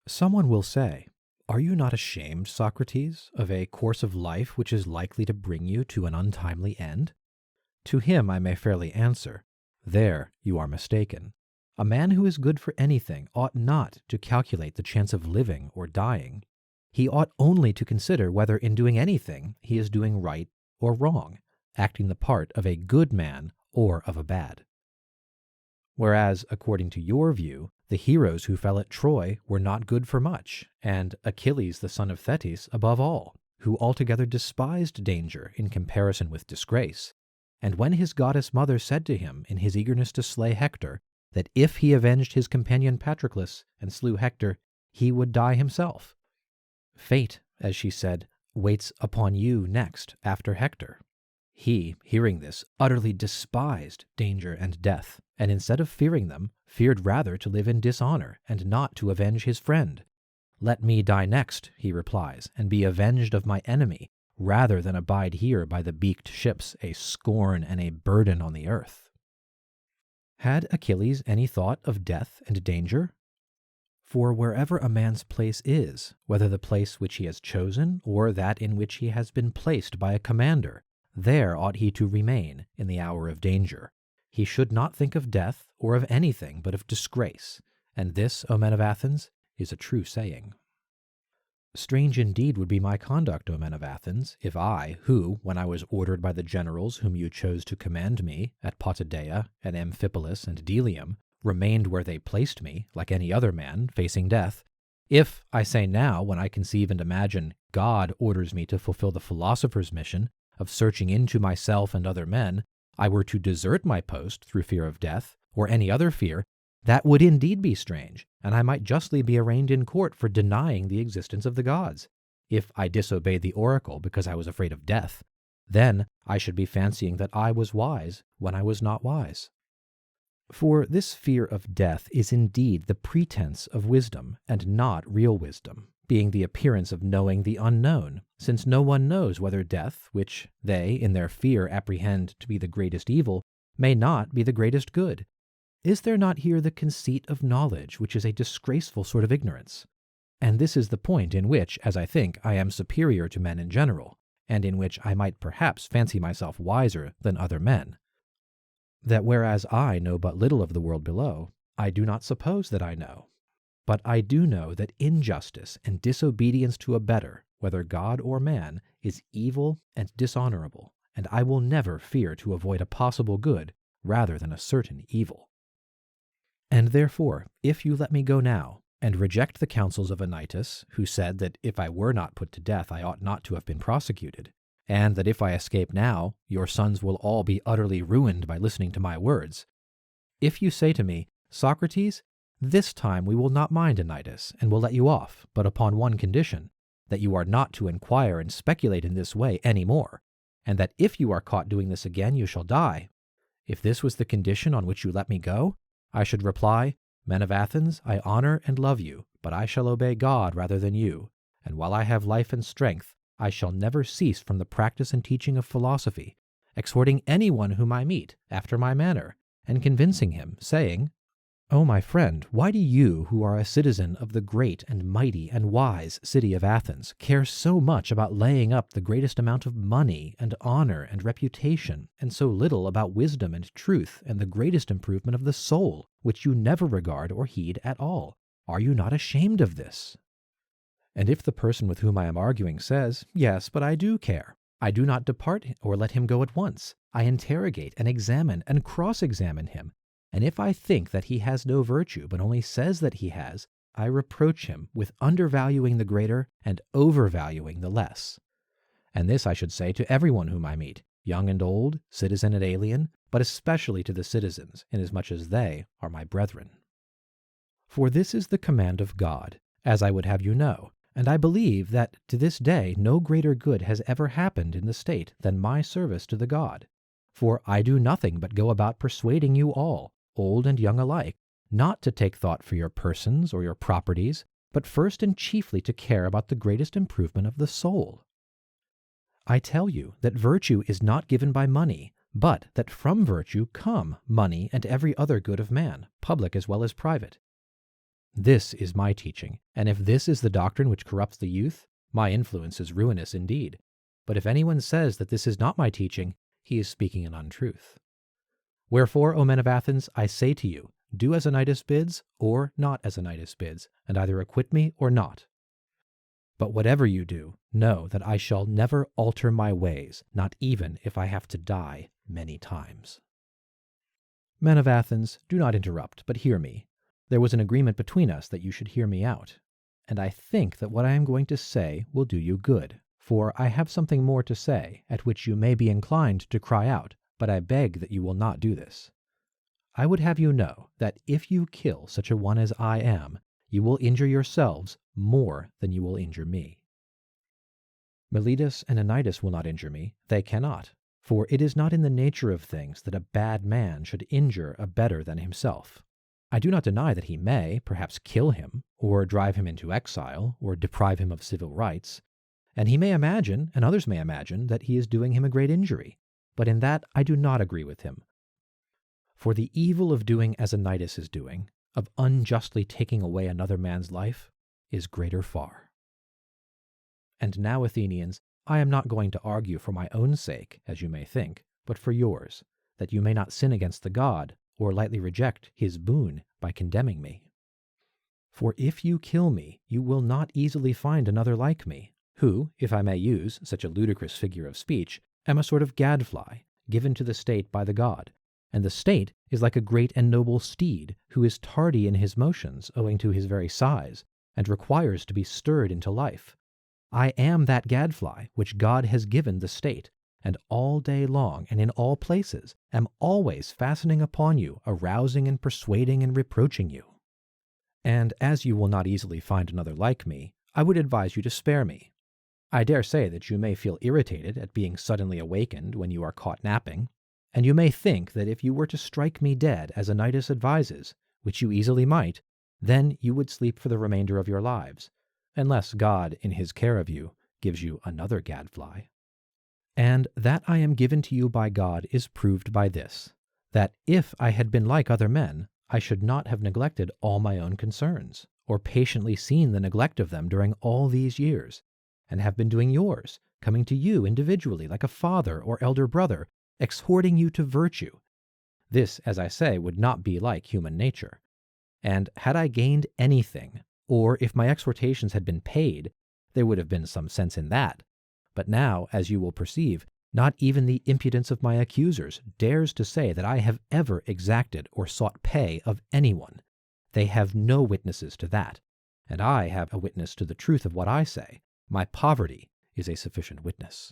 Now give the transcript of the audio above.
Someone will say, "Are you not ashamed, Socrates, of a course of life which is likely to bring you to an untimely end?" To him I may fairly answer, "There you are mistaken. A man who is good for anything ought not to calculate the chance of living or dying. He ought only to consider whether in doing anything he is doing right or wrong, acting the part of a good man or of a bad." Whereas, according to your view, the heroes who fell at Troy were not good for much, and Achilles the son of Thetis above all, who altogether despised danger in comparison with disgrace. And when his goddess mother said to him in his eagerness to slay Hector, that if he avenged his companion Patroclus and slew Hector, he would die himself. Fate, as she said, waits upon you next after Hector. He, hearing this, utterly despised danger and death, and instead of fearing them, feared rather to live in dishonor and not to avenge his friend. "Let me die next," he replies, "and be avenged of my enemy, rather than abide here by the beaked ships, a scorn and a burden on the earth." Had Achilles any thought of death and danger? For wherever a man's place is, whether the place which he has chosen or that in which he has been placed by a commander, there ought he to remain in the hour of danger. He should not think of death or of anything but of disgrace, and this, O men of Athens, is a true saying. Strange indeed would be my conduct, O men of Athens, if I, who, when I was ordered by the generals whom you chose to command me, at Potidaea and Amphipolis and Delium, remained where they placed me, like any other man, facing death, if, I say now, when I conceive and imagine, God orders me to fulfill the philosopher's mission of searching into myself and other men, I were to desert my post through fear of death, or any other fear, that would indeed be strange, and I might justly be arraigned in court for denying the existence of the gods. If I disobeyed the oracle because I was afraid of death, then I should be fancying that I was wise when I was not wise. For this fear of death is indeed the pretense of wisdom, and not real wisdom, being the appearance of knowing the unknown, since no one knows whether death, which they in their fear apprehend to be the greatest evil, may not be the greatest good. Is there not here the conceit of knowledge, which is a disgraceful sort of ignorance? And this is the point in which, as I think, I am superior to men in general, and in which I might perhaps fancy myself wiser than other men. That whereas I know but little of the world below, I do not suppose that I know. But I do know that injustice and disobedience to a better, whether God or man, is evil and dishonorable, and I will never fear to avoid a possible good rather than a certain evil. And therefore, if you let me go now, and reject the counsels of Anytus, who said that if I were not put to death I ought not to have been prosecuted, and that if I escape now, your sons will all be utterly ruined by listening to my words. If you say to me, "Socrates, this time we will not mind Anytus, and will let you off, but upon one condition, that you are not to inquire and speculate in this way any more, and that if you are caught doing this again you shall die," if this was the condition on which you let me go, I should reply, "Men of Athens, I honor and love you, but I shall obey God rather than you, and while I have life and strength, I shall never cease from the practice and teaching of philosophy, exhorting anyone whom I meet after my manner, and convincing him, saying, 'O my friend, why do you, who are a citizen of the great and mighty and wise city of Athens, care so much about laying up the greatest amount of money and honor and reputation, and so little about wisdom and truth and the greatest improvement of the soul, which you never regard or heed at all? Are you not ashamed of this?' And if the person with whom I am arguing says, 'Yes, but I do care,' I do not depart or let him go at once. I interrogate and examine and cross-examine him, and if I think that he has no virtue, but only says that he has, I reproach him with undervaluing the greater and overvaluing the less. And this I should say to everyone whom I meet, young and old, citizen and alien, but especially to the citizens, inasmuch as they are my brethren. For this is the command of God, as I would have you know, and I believe that to this day no greater good has ever happened in the state than my service to the god. For I do nothing but go about persuading you all, old and young alike, not to take thought for your persons or your properties, but first and chiefly to care about the greatest improvement of the soul. I tell you that virtue is not given by money, but that from virtue come money and every other good of man, public as well as private. This is my teaching, and if this is the doctrine which corrupts the youth, my influence is ruinous indeed. But if anyone says that this is not my teaching, he is speaking an untruth. Wherefore, O men of Athens, I say to you, do as Anytus bids, or not as Anytus bids, and either acquit me or not. But whatever you do, know that I shall never alter my ways, not even if I have to die many times. Men of Athens, do not interrupt, but hear me. There was an agreement between us that you should hear me out, and I think that what I am going to say will do you good, for I have something more to say, at which you may be inclined to cry out, but I beg that you will not do this. I would have you know that if you kill such a one as I am, you will injure yourselves more than you will injure me. Meletus and Anytus will not injure me, they cannot, for it is not in the nature of things that a bad man should injure a better than himself. I do not deny that he may, perhaps, kill him, or drive him into exile, or deprive him of civil rights, and he may imagine, and others may imagine, that he is doing him a great injury, but in that I do not agree with him. For the evil of doing as Anytus is doing, of unjustly taking away another man's life, is greater far. And now, Athenians, I am not going to argue for my own sake, as you may think, but for yours, that you may not sin against the god, or lightly reject his boon by condemning me. For if you kill me, you will not easily find another like me, who, if I may use such a ludicrous figure of speech, am a sort of gadfly, given to the state by the god, and the state is like a great and noble steed, who is tardy in his motions owing to his very size, and requires to be stirred into life. I am that gadfly which God has given the state, and all day long and in all places am always fastening upon you, arousing and persuading and reproaching you. And as you will not easily find another like me, I would advise you to spare me. I dare say that you may feel irritated at being suddenly awakened when you are caught napping, and you may think that if you were to strike me dead as Anytus advises, which you easily might, then you would sleep for the remainder of your lives, unless God, in his care of you, gives you another gadfly. And that I am given to you by God is proved by this, that if I had been like other men, I should not have neglected all my own concerns, or patiently seen the neglect of them during all these years, and have been doing yours, coming to you individually like a father or elder brother, exhorting you to virtue. This, as I say, would not be like human nature. And had I gained anything, or if my exhortations had been paid, there would have been some sense in that. But now, as you will perceive, not even the impudence of my accusers dares to say that I have ever exacted or sought pay of anyone. They have no witnesses to that, and I have a witness to the truth of what I say. My poverty is a sufficient witness.